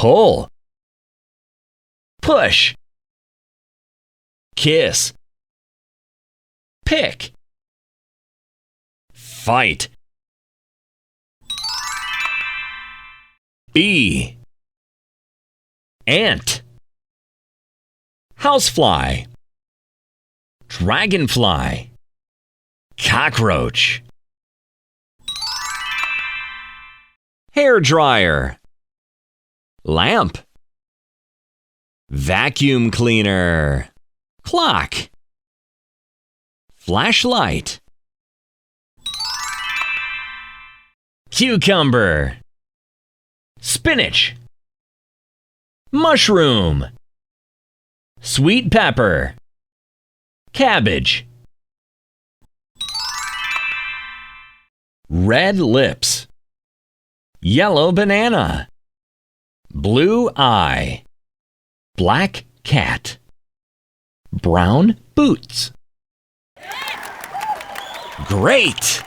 pull, push, kiss, pick, fight, bee, ant, housefly, dragonfly, cockroach, hair dryer, lamp, vacuum cleaner, clock, flashlight, cucumber, spinach, mushroom, sweet pepper, cabbage, red lips, yellow banana, blue eye, black cat, brown boots. Great!